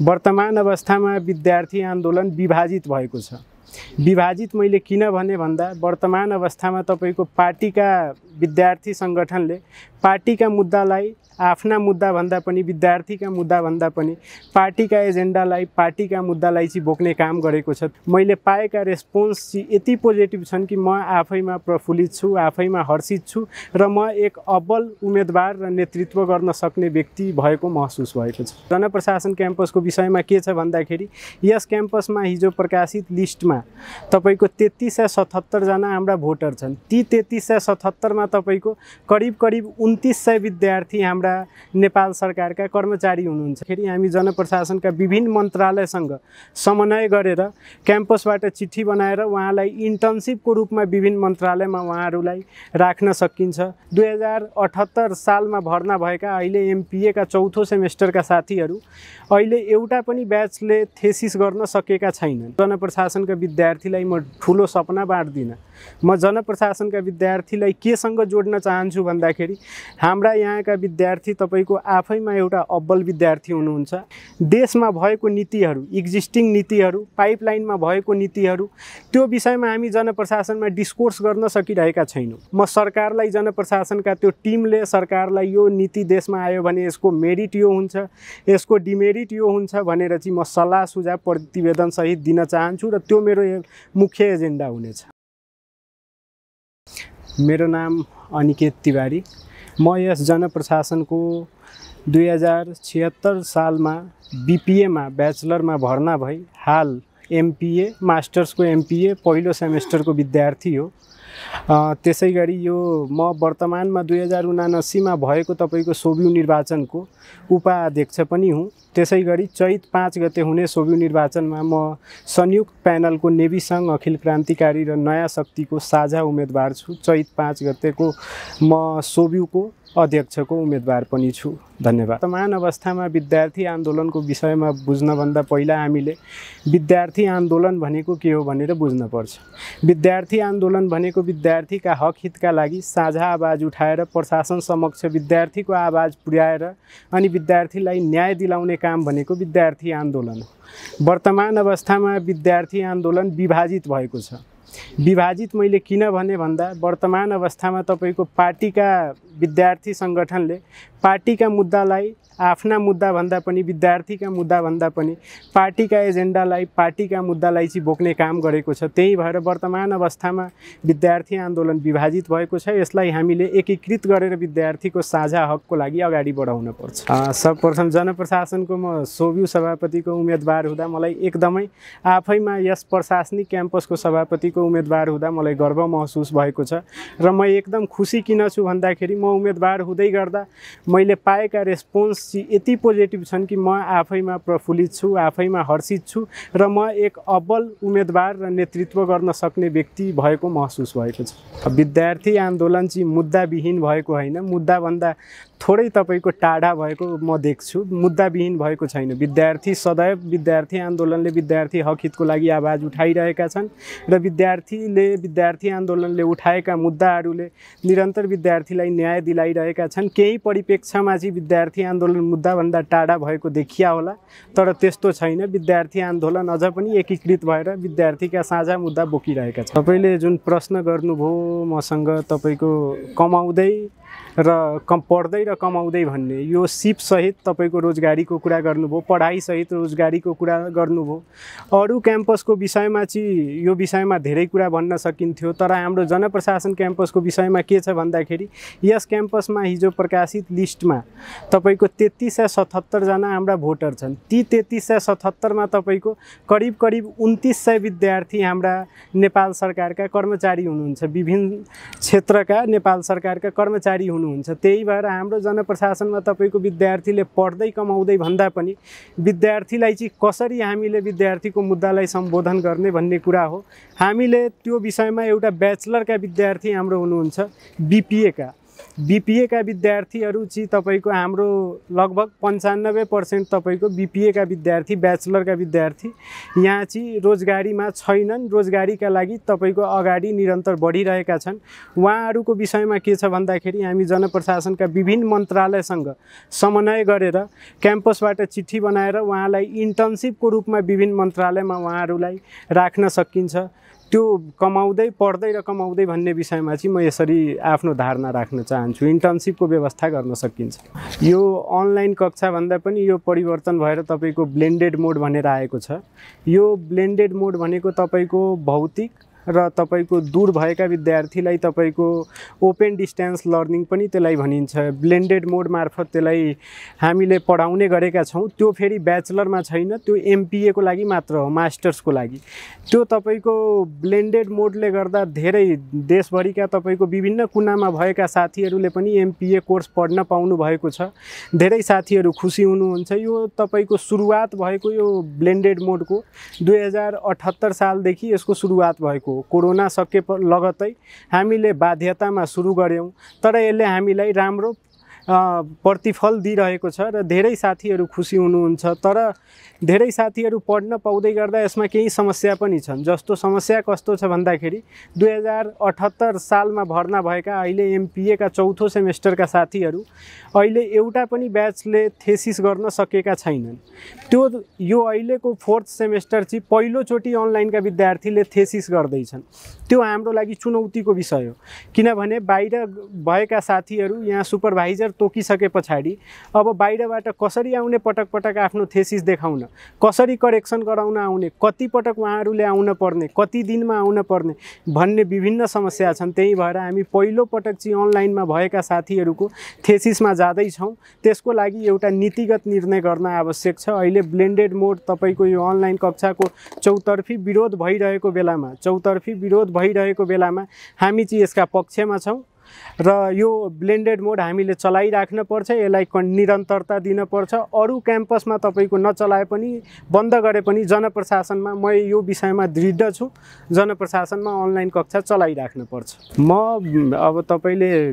वर्तमान अवस्थामा विद्यार्थी आन्दोलन विभाजित भएको छ। विभाजित मैले किन भने भन्दा वर्तमान अवस्थामा तपाईको पार्टीका विद्यार्थी संगठनले पार्टीका मुद्दालाई आफ्ना मुद्दा भन्दा पनि विद्यार्थीका मुद्दा भन्दा पनि पार्टीका एजेन्डालाई पार्टीका मुद्दालाई चाहिँ बोक्ने काम गरेको छ। मैले पाएका रेस्पोन्स चाहिँ यति पोजिटिभ छन् कि म आफैमा प्रफुल्लित छु, आफैमा हर्षित छु र म एक अब्बल उम्मेदवार र नेतृत्व गर्न सक्ने व्यक्ति भएको महसुस भएको छ। जनप्रशासन क्याम्पसको विषयमा के छ भन्दाखेरि यस क्याम्पसमा हिजो प्रकाशित लिस्टमा तपाईको 3377 जना हाम्रा भोटर छन्। ती 3377 मा तपाईको करिब 2900 विद्यार्थी हाम्रा नेपाल सरकारका कर्मचारी हुनुहुन्छ। फेरि हामी जनप्रशासनका विभिन्न मन्त्रालयसँग समन्वय गरेर क्याम्पसबाट चिठी बनाएर उहाँलाई इन्टर्नशिपको रूपमा विभिन्न मन्त्रालयमा उहाँहरूलाई राख्न सकिन्छ। 2078 सालमा भर्ना भएका अहिले एमपीए का चौथो सेमेस्टरका साथीहरू अहिले एउटा पनि ब्याचले थेसिस गर्न सकेका छैनन्। जनप्रशासनका विद्यार्थीलाई म ठुलो सपना बाँड्दिनँ। म जनप्रशासनका विद्यार्थीलाई केसँग जोड्न चाहन्छु भन्दाखेरि हाम्रा यहाँका विद्यार्थी तपाईको आफैमा एउटा अब्बल विद्यार्थी हुनुहुन्छ। देशमा भएको नीतिहरू, एक्जिस्टिङ नीतिहरू, पाइपलाइनमा भएको नीतिहरू, त्यो विषयमा हामी जनप्रशासनमा डिस्कोर्स गर्न सकिरहेका छैनौँ। म सरकारलाई, जनप्रशासनका त्यो टिमले सरकारलाई यो नीति देशमा आयो भने यसको मेरिट यो हुन्छ, यसको डिमेरिट यो हुन्छ भनेर चाहिँ म सल्लाह सुझाव प्रतिवेदन सहित दिन चाहन्छु र त्यो मेरो मुख्य एजेन्डा हुनेछ। मेरो नाम अनिकेत तिवारी। म यस जनप्रशासनको 2076 सालमा बीपीएमा ब्याचलरमा भर्ना भई हाल एमपीए मास्टर्सको एमपीए पहिलो सेमेस्टरको विद्यार्थी हो। त्यसैगरी यो म वर्तमानमा 2079 मा भएको तपाईको सोभियु निर्वाचनको उपाध्यक्ष पनि हुँ। त्यसैगरी चैत 5 गते हुने सोभियु निर्वाचनमा म संयुक्त प्यानलको नेभी सङ्घ अखिल क्रान्तिकारी र नयाँ शक्तिको साझा उम्मेदवार छु। चैत 5 गतेको म सोभियुको अध्यक्षको उम्मेदवार पनि छु। धन्यवाद। वर्तमान अवस्थामा विद्यार्थी आन्दोलनको विषयमा बुझ्नभन्दा पहिला हामीले विद्यार्थी आन्दोलन भनेको के हो भनेर बुझ्न पर्छ। विद्यार्थी आन्दोलन भनेको विद्यार्थीका हक हितका लागि साझा आवाज उठाएर प्रशासन समक्ष विद्यार्थीको आवाज पुर्याएर अनि विद्यार्थीलाई न्याय दिलाउने काम भनेको विद्यार्थी आन्दोलन हो। वर्तमान अवस्थामा विद्यार्थी आन्दोलन विभाजित भएको छ। विभाजित मैले किन भने भन्दा वर्तमान अवस्थामा तपाईको पार्टीका विद्यार्थी संगठनले पार्टीका मुद्दालाई आफ्ना मुद्दा भन्दा पनि विद्यार्थीका मुद्दा भन्दा पनि पार्टीका एजेन्डालाई पार्टीका मुद्दालाई चाहिँ बोक्ने काम गरेको छ। त्यही भएर वर्तमान अवस्थामा विद्यार्थी आन्दोलन विभाजित भएको छ। यसलाई हामीले एकीकृत गरेर विद्यार्थीको साझा हकको लागि अगाडि बढाउन पर्छ। सर्वप्रथम जनप्रशासनको म सोभियु सभापतिको उम्मेदवार हुँदा मलाई एकदमै आफैमा यस प्रशासनिक क्याम्पसको सभापतिको उम्मेदवार हुँदा मलाई गर्व महसुस भएको छ र म एकदम खुसी किन छु भन्दाखेरि म उम्मेदवार हुँदै गर्दा मैले पाएका रेस्पोन्स यति पोजिटिभ छन् कि म आफैमा प्रफुल्लित छु, आफैमा हर्षित छु र म एक अब्बल उम्मेदवार र नेतृत्व गर्न सक्ने व्यक्ति भएको महसुस भएको छ। विद्यार्थी आन्दोलन चाहिँ मुद्दाविहीन भएको होइन, मुद्दाभन्दा थोरै तपाईको टाढा भएको म देख्छु। मुद्दाविहीन भएको छैन। विद्यार्थी सदैव विद्यार्थी आन्दोलनले विद्यार्थी हक हितको लागि आवाज उठाइरहेका छन् र विद्यार्थी आन्दोलनले उठाएका मुद्दाहरूले निरन्तर विद्यार्थीलाई न्याय दिलाइरहेका छन्। केही परिप्रेक्ष्यमा चाहिँ विद्यार्थी आन्दोलन मुद्दाभन्दा टाढा भएको देखिया होला, तर त्यस्तो छैन। विद्यार्थी आन्दोलन अझ पनि एकीकृत भएर विद्यार्थीका साझा मुद्दा बोकिरहेका छन्। तपाईले जुन प्रश्न गर्नुभयो मसँग तपाईको कमाउँदै र पढ्दै र कमाउँदै भन्ने, यो सिप सहित तपाईको रोजगारीको कुरा गर्नुभयो, पढाइ सहित रोजगारीको कुरा गर्नुभयो। अरू क्याम्पसको विषयमा चाहिँ यो विषयमा धेरै कुरा भन्न सकिन्थ्यो, तर हाम्रो जनप्रशासन क्याम्पसको विषयमा के छ भन्दाखेरि यस क्याम्पसमा हिजो प्रकाशित लिस्टमा तपाईको 3377 जना हाम्रा भोटर छन्। ती 3377 मा तपाईको करिब 2900 विद्यार्थी हाम्रा नेपाल सरकारका कर्मचारी हुनुहुन्छ। विभिन्न क्षेत्रका नेपाल सरकारका कर्मचारी हुनुहुन्छ। त्यही भएर हाम्रो जनप्रशासनमा तपाईको विद्यार्थीले पढ्दै कमाउँदै भन्दा पनि विद्यार्थीलाई चाहिँ कसरी हामीले विद्यार्थीको मुद्दालाई सम्बोधन गर्ने भन्ने कुरा हो। हामीले त्यो विषयमा एउटा ब्याचलरका विद्यार्थी हाम्रो हुनुहुन्छ बीपीए का, बीपीए का विद्यार्थीहरू चाहिँ तपाईको हाम्रो लगभग 95% तपाईको बीपीए का विद्यार्थी ब्याचलर का विद्यार्थी यहाँ चाहिँ रोजगारीमा छैनन्। रोजगारीका लागि तपाईको अगाडि निरन्तर बढिरहेका छन्। उहाँहरूको विषयमा के छ भन्दाखेरि हामी जनप्रशासनका विभिन्न मन्त्रालयसँग समन्वय गरेर क्याम्पसबाट चिठी बनाएर उहाँलाई इन्टर्नशिपको रूपमा विभिन्न मन्त्रालयमा उहाँहरूलाई राख्न सकिन्छ। त्यो कमाउँदै पढ्दै र कमाउँदै भन्ने विषयमा चाहिँ म यसरी आफ्नो धारणा राख्न चाहन्छु। इन्टर्नशिपको व्यवस्था गर्न सकिन्छ। यो अनलाइन कक्षा भन्दा पनि यो परिवर्तन भएर तपाईको ब्लेन्डेड मोड भनेर आएको छ। यो ब्लेन्डेड मोड भनेको तपाईको भौतिक र तपाईको दूर भएका विद्यार्थीलाई तपाईको ओपन डिस्टेन्स लर्निङ पनि त्यसलाई भनिन्छ। ब्लेन्डेड मोड मार्फत त्यसलाई हामीले पढाउने गरेका छौँ। त्यो फेरि ब्याचलरमा छैन, त्यो एमपीए को लागि मात्र हो, मास्टर्सको लागि। त्यो तपाईको ब्लेन्डेड मोडले गर्दा धेरै देशभरिका तपाईको विभिन्न कुनामा भएका साथीहरूले पनि एमपीए कोर्स पढ्न पाउनु भएको छ। धेरै साथीहरू खुसी हुनुहुन्छ। यो तपाईको सुरुवात भएको यो ब्लेन्डेड मोडको 2078 सालदेखि यसको सुरुवात भएको। कोरोना सके लगतै हामीले बाध्यतामा सुरु गर्यौं, तर यसले हामीलाई राम्रो प्रतिफल दिइरहेको छ र धेरै साथीहरू खुसी हुनुहुन्छ। तर धेरै साथीहरू पढ्न पाउँदै गर्दा यसमा केही समस्या पनि छन्। जस्तो समस्या कस्तो छ भन्दाखेरि 2078 सालमा भर्ना भएका अहिले एमपीए का चौथो सेमेस्टरका साथीहरू अहिले एउटा पनि ब्याचले थेसिस गर्न सकेका छैनन्। त्यो यो अहिलेको फोर्थ सेमेस्टर चाहिँ पहिलोचोटि अनलाइनका विद्यार्थीले थेसिस गर्दैछन्। त्यो हाम्रो लागि चुनौतीको विषय हो, किनभने बाहिर भएका साथीहरू यहाँ सुपरभाइजर तोकिसके पछाडि अब बाहिरबाट कसरी आउने, पटक पटक आफ्नो थेसिस देखाउन, कसरी करेक्सन गराउन आउने, कति पटक उहाँहरूले आउन पर्ने, कति दिनमा आउन पर्ने भन्ने विभिन्न समस्या छन्। त्यही भएर हामी पहिलो पटक चाहिँ अनलाइनमा भएका साथीहरूको थेसिसमा जाँदैछौँ। त्यसको लागि एउटा नीतिगत निर्णय गर्न आवश्यक छ। अहिले ब्लेन्डेड मोड तपाईको यो अनलाइन कक्षाको चौतर्फी विरोध भइरहेको बेलामा हामी चाहिँ यसका पक्षमा छौँ र यो ब्लेन्डेड मोड हामीले चलाइराख्न पर्छ। यसलाई निरन्तरता दिन पर्छ। अरू क्याम्पसमा तपाईको नचलाए पनि, बन्द गरे पनि जनप्रशासनमा म यो विषयमा दृढ छु। जनप्रशासनमा अनलाइन कक्षा चलाइराख्न पर्छ। म अब तपाईले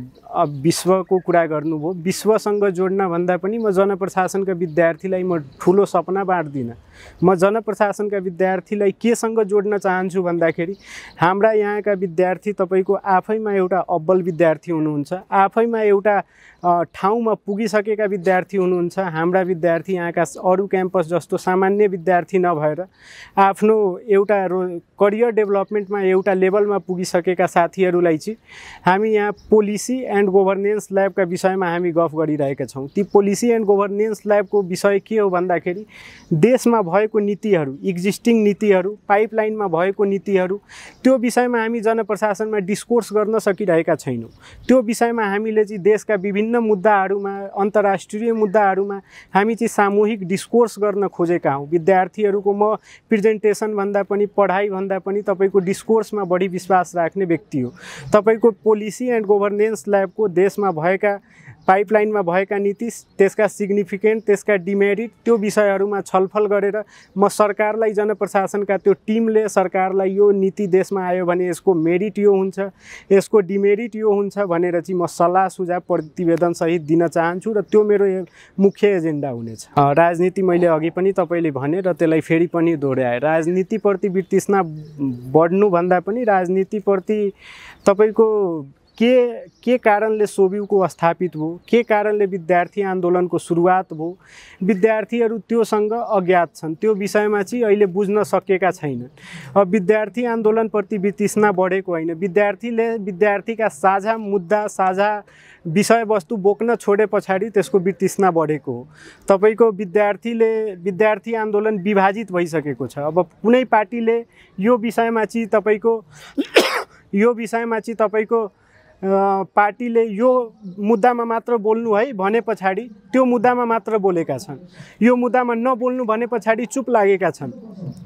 विश्वको कुरा गर्नुभयो, विश्वसँग जोड्न भन्दा पनि म जनप्रशासनका विद्यार्थीलाई म ठुलो सपना बाँड्दिनँ। म जनप्रशासनका विद्यार्थीलाई केसँग जोड्न चाहन्छु भन्दाखेरि हाम्रा यहाँका विद्यार्थी तपाईको आफैमा एउटा अब्बल विद्यार्थी हुनुहुन्छ, आफैमा एउटा ठाउँमा पुगिसकेका विद्यार्थी हुनुहुन्छ। हाम्रा विद्यार्थी यहाँका अरू क्याम्पस जस्तो सामान्य विद्यार्थी नभएर आफ्नो एउटा करियर डेभलपमेन्टमा एउटा लेभलमा पुगिसकेका साथीहरूलाई चाहिँ हामी यहाँ पोलिसी एन्ड गभर्नेन्स ल्याबका विषयमा हामी गफ गरिरहेका छौँ। ती पोलिसी एन्ड गभर्नेन्स ल्याबको विषय के हो भन्दाखेरि देशमा भएको नीतिहरू, एक्जिस्टिङ नीतिहरू, पाइपलाइनमा भएको नीतिहरू, त्यो विषयमा हामी जनप्रशासनमा डिस्कोर्स गर्न सकिरहेका छैनौँ। त्यो विषयमा हामीले चाहिँ देशका विभिन्न मुद्दाहरूमा, अन्तर्राष्ट्रिय मुद्दाहरूमा हामी चाहिँ सामूहिक डिस्कोर्स गर्न खोजेका हौँ। विद्यार्थीहरूको म प्रेजेन्टेसन भन्दा पनि, पढाइ भन्दा पनि तपाईको डिस्कोर्समा बढी विश्वास राख्ने व्यक्ति हो। तपाईको पोलिसी एन्ड गभर्नेन्स ल्याबको देशमा भएका पाइपलाइनमा भएका नीति, त्यसका सिग्निफिकेन्ट, त्यसका डिमेरिट, त्यो विषयहरूमा छलफल गरेर म सरकारलाई, जनप्रशासनका त्यो टिमले सरकारलाई यो नीति देशमा आयो भने यसको मेरिट यो हुन्छ, यसको डिमेरिट यो हुन्छ भनेर चाहिँ म सल्लाह सुझाव प्रतिवेदन सहित दिन चाहन्छु र त्यो मेरो मुख्य एजेन्डा हुनेछ। राजनीति मैले अघि पनि तपाईले भने र त्यसलाई फेरि पनि दोहोऱ्याए, राजनीतिप्रति वितृष्णा बढ्नुभन्दा पनि राजनीतिप्रति तपाईको के कारणले सोभिउको स्थापित भयो, के कारणले विद्यार्थी आन्दोलनको सुरुवात भयो, विद्यार्थीहरू त्योसँग अज्ञात छन्। त्यो विषयमा चाहिँ अहिले बुझ्न सकेका छैनन्। अब विद्यार्थी आन्दोलनप्रति वितृष्णा बढेको होइन, विद्यार्थीले विद्यार्थीका साझा मुद्दा, साझा विषयवस्तु बोक्न छोडे पछाडि त्यसको वितृष्णा बढेको हो। तपाईको विद्यार्थी आन्दोलन विभाजित भइसकेको छ। अब कुनै पार्टीले यो विषयमा चाहिँ तपाईको पार्टीले यो मुद्दामा मात्र बोल्नु है भने पछाडि त्यो मुद्दामा मात्र बोलेका छन्, यो मुद्दामा नबोल्नु भने पछाडि चुप लागेका छन्।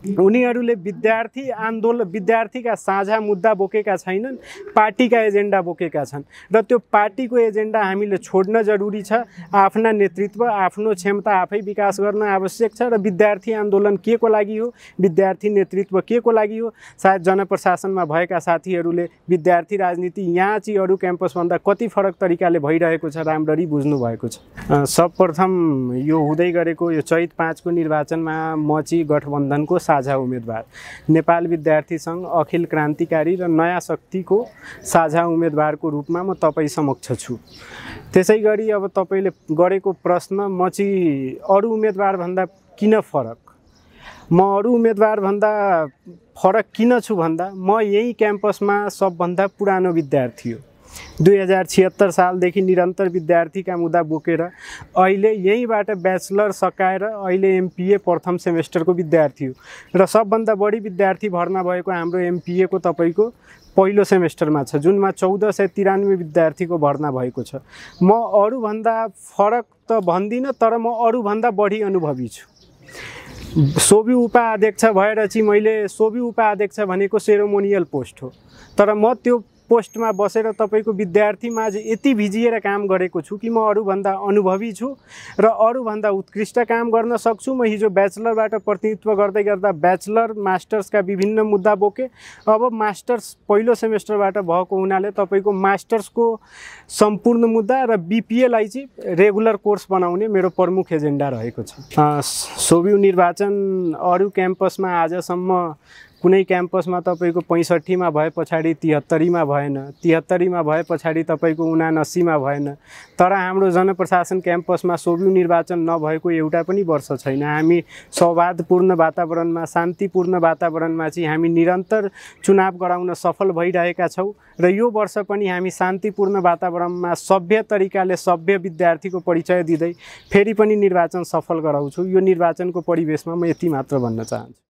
उनीहरूले विद्यार्थी आन्दोलन विद्यार्थीका साझा मुद्दा बोकेका छैनन्, पार्टीका एजेन्डा बोकेका छन् र त्यो पार्टीको एजेन्डा हामीले छोड्न जरुरी छ। आफ्ना नेतृत्व आफ्नो क्षमता आफै विकास गर्न आवश्यक छ र विद्यार्थी आन्दोलन के को लागि हो, विद्यार्थी नेतृत्व के को लागि हो। सायद जनप्रशासनमा भएका साथीहरूले विद्यार्थी राजनीति यहाँ चाहिँ अरू क्याम्पसभन्दा कति फरक तरिकाले भइरहेको छ राम्ररी बुझ्नु भएको छ। सर्वप्रथम यो हुँदै गरेको यो चैत 5 को निर्वाचनमा म चाहिँ गठबन्धनको साझा उम्मेदवार, नेपाल विद्यार्थी सङ्घ, अखिल क्रान्तिकारी र नयाँ शक्तिको साझा उम्मेदवारको रूपमा म तपाईँ समक्ष छु। त्यसै गरी अब तपाईँले गरेको प्रश्न म चाहिँ अरू उम्मेदवारभन्दा किन फरक, म अरू उम्मेदवारभन्दा फरक किन छु भन्दा म यही क्याम्पसमा सबभन्दा पुरानो विद्यार्थी हो। 2076 सालदेखि निरन्तर विद्यार्थीका मुद्दा बोकेर अहिले यहीँबाट ब्याचलर सकाएर अहिले एमपिए प्रथम सेमेस्टरको विद्यार्थी हो र सबभन्दा बढी विद्यार्थी भर्ना भएको हाम्रो एमपिए को तपाईँको पहिलो सेमेस्टरमा छ, जुनमा 1493 विद्यार्थीको भर्ना भएको छ। म अरूभन्दा फरक त भन्दिनँ, तर म अरूभन्दा बढी अनुभवी छु। सोभि उपाध्यक्ष भएर चाहिँ मैले सोभि उपाध्यक्ष भनेको सेरोमोनियल पोस्ट हो, तर म त्यो पोस्टमा बसेर तपाईँको विद्यार्थीमा यति भिजिएर काम गरेको छु कि म अरूभन्दा अनुभवी छु र अरूभन्दा उत्कृष्ट काम गर्न सक्छु। म हिजो ब्याचलरबाट प्रतिनिधित्व गर्दै गर्दा ब्याचलर मास्टर्सका विभिन्न मुद्दा बोकेँ। अब मास्टर्स पहिलो सेमेस्टरबाट भएको हुनाले तपाईँको मास्टर्सको सम्पूर्ण मुद्दा र बिपिएलाई चाहिँ रेगुलर कोर्स बनाउने मेरो प्रमुख एजेन्डा रहेको छ। सोभि निर्वाचन अरू क्याम्पसमा आजसम्म कुनै क्याम्पसमा तपाईँको 65 मा भए पछाडि 73 मा भएन, 73 मा भए पछाडि तपाईँको 79 मा भएन, तर हाम्रो जनप्रशासन क्याम्पसमा सोभि निर्वाचन नभएको एउटा पनि वर्ष छैन। हामी सौहार्दपूर्ण वातावरणमा, शान्तिपूर्ण वातावरणमा चाहिँ हामी निरन्तर चुनाव गराउन सफल भइरहेका छौँ र यो वर्ष पनि हामी शान्तिपूर्ण वातावरणमा सभ्य तरिकाले सभ्य विद्यार्थीको परिचय दिँदै फेरि पनि निर्वाचन सफल गराउँछौँ। यो निर्वाचनको परिवेशमा म यति मात्र भन्न चाहन्छु।